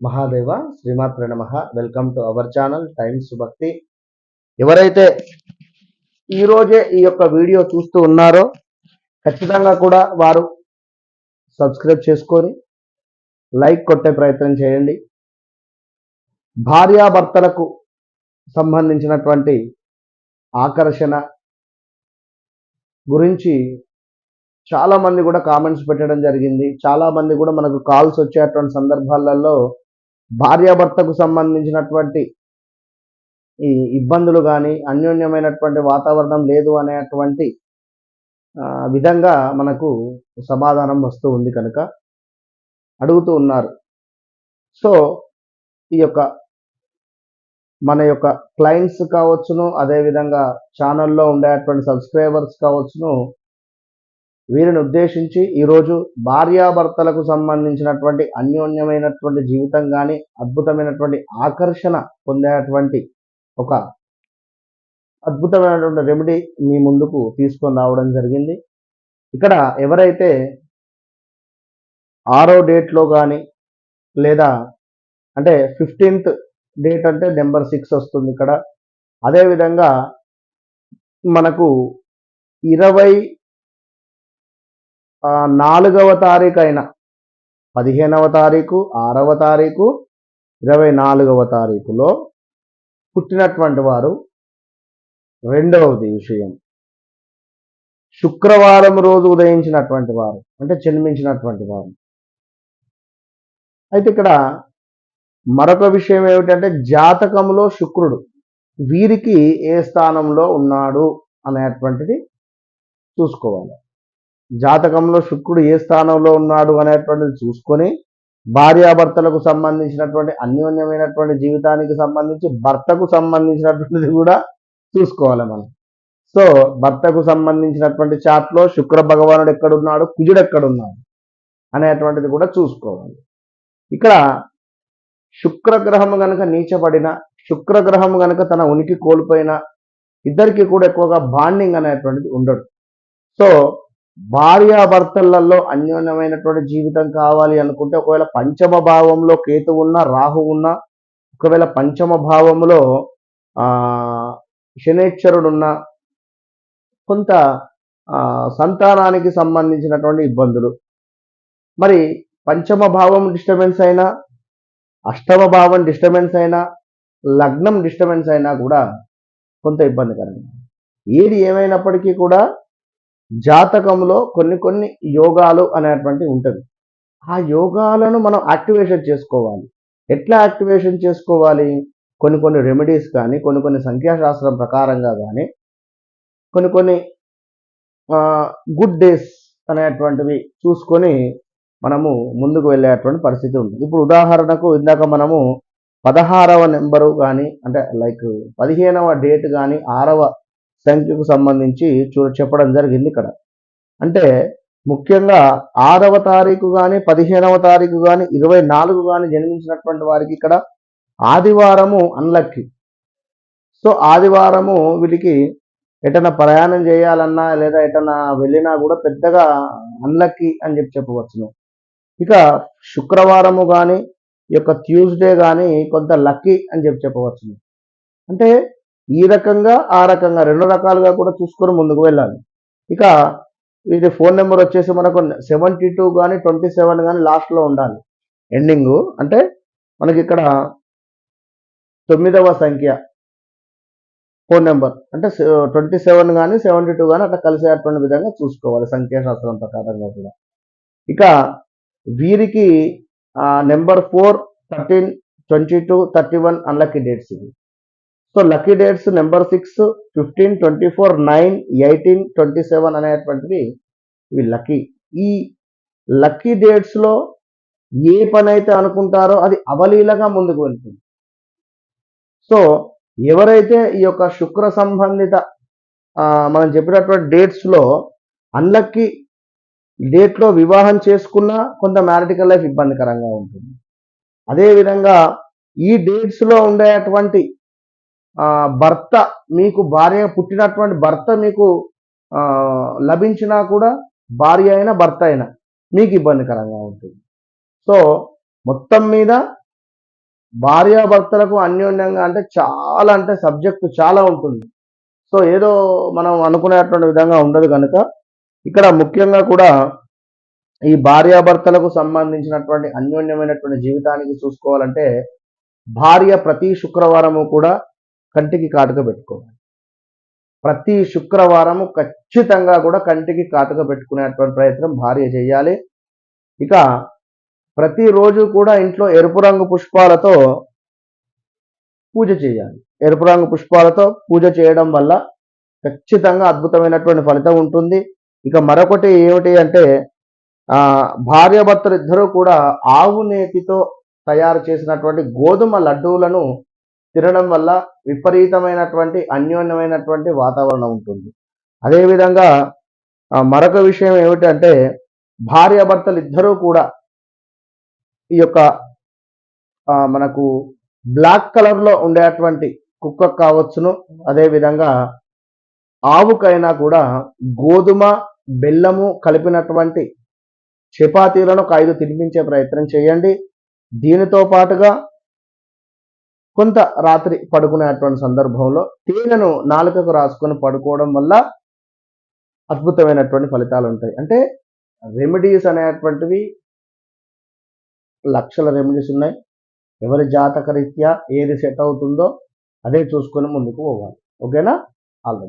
మహాదేవ శ్రీమాత్ర నమః. Welcome to our channel times భక్తి. ఎవరైతే ఈ రోజే ఈ యొక్క వీడియో చూస్తూ ఉన్నారో ఖచ్చితంగా కూడా వారు సబ్స్క్రైబ్ చేసుకొని లైక్ కొట్టే ప్రయత్నం చేయండి. భార్యాభర్తలకు సంబంధించినటువంటి ఆకర్షణ గురించి చాలా మంది కూడా కామెంట్స్ పెట్టడం జరిగింది. చాలా మంది కూడా మనకు కాల్స్ వచ్చేటువంటి సందర్భాలలో భార్యాభర్తకు సంబంధించినటువంటి ఈ ఇబ్బందులు కానీ అన్యోన్యమైనటువంటి వాతావరణం లేదు అనేటువంటి విధంగా మనకు సమాధానం వస్తూ ఉంది కనుక అడుగుతూ ఉన్నారు. సో ఈ యొక్క మన యొక్క క్లయింట్స్ కావచ్చును, అదేవిధంగా ఛానల్లో ఉండేటువంటి సబ్స్క్రైబర్స్ కావచ్చును, వీరిని ఉద్దేశించి ఈరోజు భార్యాభర్తలకు సంబంధించినటువంటి అన్యోన్యమైనటువంటి జీవితం కానీ అద్భుతమైనటువంటి ఆకర్షణ పొందేటువంటి ఒక అద్భుతమైనటువంటి రెమెడీ మీ ముందుకు తీసుకొని రావడం జరిగింది. ఇక్కడ ఎవరైతే 6వ డేట్లో కానీ లేదా అంటే 15th డేట్ అంటే నెంబర్ 6 వస్తుంది ఇక్కడ. అదేవిధంగా మనకు 24వ తారీఖు అయిన 15వ తారీఖు, 6వ తారీఖు, 24వ తారీఖులో పుట్టినటువంటి వారు, రెండవది విషయం శుక్రవారం రోజు ఉదయించినటువంటి వారు అంటే జన్మించినటువంటి వారు. అయితే ఇక్కడ మరొక విషయం ఏమిటంటే జాతకంలో శుక్రుడు వీరికి ఏ స్థానంలో ఉన్నాడు అనేటువంటిది చూసుకోవాలి. జాతకంలో శుక్రుడు ఏ స్థానంలో ఉన్నాడు అనేటువంటిది చూసుకొని భార్యాభర్తలకు సంబంధించినటువంటి అన్యోన్యమైనటువంటి జీవితానికి సంబంధించి భర్తకు సంబంధించినటువంటిది కూడా చూసుకోవాలి మనం. సో భర్తకు సంబంధించినటువంటి చార్ట్లో శుక్ర భగవానుడు ఎక్కడున్నాడు, కుజుడు ఎక్కడున్నాడు అనేటువంటిది కూడా చూసుకోవాలి. ఇక్కడ శుక్రగ్రహము గనక నీచపడిన, శుక్రగ్రహము గనక తన ఉనికి కోల్పోయిన ఇద్దరికి కూడా ఎక్కువగా బాండింగ్ అనేటువంటిది ఉండదు. సో భార్యాభర్తలలో అన్యోన్యమైనటువంటి జీవితం కావాలి అనుకుంటే ఒకవేళ పంచమ భావంలో కేతు ఉన్నా, రాహు ఉన్నా, ఒకవేళ పంచమ భావంలో శనేశ్వరుడున్న కొంత సంతానానికి సంబంధించినటువంటి ఇబ్బందులు, మరి పంచమ భావం డిస్టర్బెన్స్ అయినా, అష్టమ భావం డిస్టర్బెన్స్ అయినా, లగ్నం డిస్టర్బెన్స్ అయినా కూడా కొంత ఇబ్బందికరంగా. ఏది ఏమైనప్పటికీ కూడా జాతకంలో కొన్ని యోగాలు అనేటువంటి ఉంటుంది. ఆ యోగాలను మనం యాక్టివేషన్ చేసుకోవాలి. ఎట్లా యాక్టివేషన్ చేసుకోవాలి? కొన్ని రెమెడీస్ కానీ, కొన్ని సంఖ్యాశాస్త్రం ప్రకారంగా కానీ, కొన్ని గుడ్ డేస్ అనేటువంటివి చూసుకొని మనము ముందుకు వెళ్ళేటువంటి పరిస్థితి ఉంటుంది. ఇప్పుడు ఉదాహరణకు ఇందాక మనము 16వ నెంబరు కానీ అంటే లైక్ 15వ డేట్ కానీ 6వ సంఖ్యకు సంబంధించి చెప్పడం జరిగింది ఇక్కడ. అంటే ముఖ్యంగా 6వ తారీఖు కానీ, 15వ తారీఖు కానీ, 24 కానీ జన్మించినటువంటి వారికి ఇక్కడ ఆదివారము అన్లక్కీ. సో ఆదివారము వీటికి ఎటన్నా ప్రయాణం చేయాలన్నా లేదా ఎటన్నా వెళ్ళినా కూడా పెద్దగా అన్లక్కీ అని చెప్పవచ్చును. ఇక శుక్రవారము కానీ, ఈ యొక్క ట్యూస్డే కానీ కొంత లక్కీ అని చెప్పవచ్చును. అంటే ఈ రకంగా ఆ రకంగా రెండు రకాలుగా కూడా చూసుకొని ముందుకు వెళ్ళాలి. ఇక ఇది ఫోన్ నెంబర్ వచ్చేసి మనకు 72 కానీ 27 కానీ లాస్ట్లో ఉండాలి ఎండింగు. అంటే మనకి ఇక్కడ 9వ సంఖ్య ఫోన్ నెంబర్ అంటే 27 కానీ 72 కానీ అట్లా కలిసేటువంటి విధంగా చూసుకోవాలి సంఖ్యాశాస్త్రం ప్రకారంగా కూడా. ఇక వీరికి నెంబర్ 4, 13, 22, 31 అన్లక్కీ డేట్స్ ఇవి. సో లక్కీ డేట్స్ నెంబర్ 6, 15, 24, 9, 18, 27 అనేటువంటివి ఇవి లక్కీ. ఈ లక్కీ డేట్స్లో ఏ పని అయితే అనుకుంటారో అది అవలీలగా ముందుకు వెళ్తుంది. సో ఎవరైతే ఈ యొక్క శుక్ర సంబంధిత మనం చెప్పినటువంటి డేట్స్లో అన్లక్కీ డేట్లో వివాహం చేసుకున్నా కొంత మ్యారిటికల్ లైఫ్ ఇబ్బందికరంగా ఉంటుంది. అదేవిధంగా ఈ డేట్స్లో ఉండేటువంటి భర్త మీకు భార్య పుట్టినటువంటి భర్త మీకు లభించినా కూడా భార్య అయినా భర్త అయినా మీకు ఇబ్బందికరంగా ఉంటుంది. సో మొత్తం మీద భార్యాభర్తలకు అన్యోన్యంగా అంటే సబ్జెక్టు చాలా ఉంటుంది. సో ఏదో మనం అనుకునేటువంటి విధంగా ఉండదు కనుక ఇక్కడ ముఖ్యంగా కూడా ఈ భార్యాభర్తలకు సంబంధించినటువంటి అన్యోన్యమైనటువంటి జీవితానికి చూసుకోవాలంటే భార్య ప్రతి శుక్రవారము కూడా కంటికి కాటుక పెట్టుకోవాలి. ప్రతి శుక్రవారము ఖచ్చితంగా కూడా కంటికి కాటుక పెట్టుకునేటువంటి ప్రయత్నం భార్య చేయాలి. ఇక ప్రతిరోజు కూడా ఇంట్లో ఎరుపు రంగు పుష్పాలతో పూజ చేయాలి. ఎరుపు రంగు పుష్పాలతో పూజ చేయడం వల్ల ఖచ్చితంగా అద్భుతమైనటువంటి ఫలితం ఉంటుంది. ఇక మరొకటి ఏమిటి అంటే భార్యాభర్తలు ఇద్దరూ కూడా ఆవు నేతితో తయారు చేసినటువంటి గోధుమ లడ్డూలను తినడం వల్ల విపరీతమైనటువంటి అన్యోన్యమైనటువంటి వాతావరణం ఉంటుంది. అదేవిధంగా మరొక విషయం ఏమిటంటే భార్యాభర్తలు ఇద్దరూ కూడా ఈ యొక్క మనకు బ్లాక్ కలర్లో ఉండేటువంటి కుక్క కావచ్చును, అదేవిధంగా ఆవుకైనా కూడా గోధుమ బెల్లము కలిపినటువంటి చపాతీలను ఒక 5 తినిపించే ప్రయత్నం చేయండి. దీనితో పాటుగా కొంత రాత్రి పడుకునేటువంటి సందర్భంలో తేనెను నాలుకకు రాసుకొని పడుకోవడం వల్ల అద్భుతమైనటువంటి ఫలితాలు ఉంటాయి. అంటే రెమెడీస్ అనేటువంటివి లక్షల రెమెడీస్ ఉన్నాయి. ఎవరి జాతక రీత్యా ఏది సెట్ అవుతుందో అదే చూసుకొని ముందుకు పోవాలి. ఓకేనా? All the best.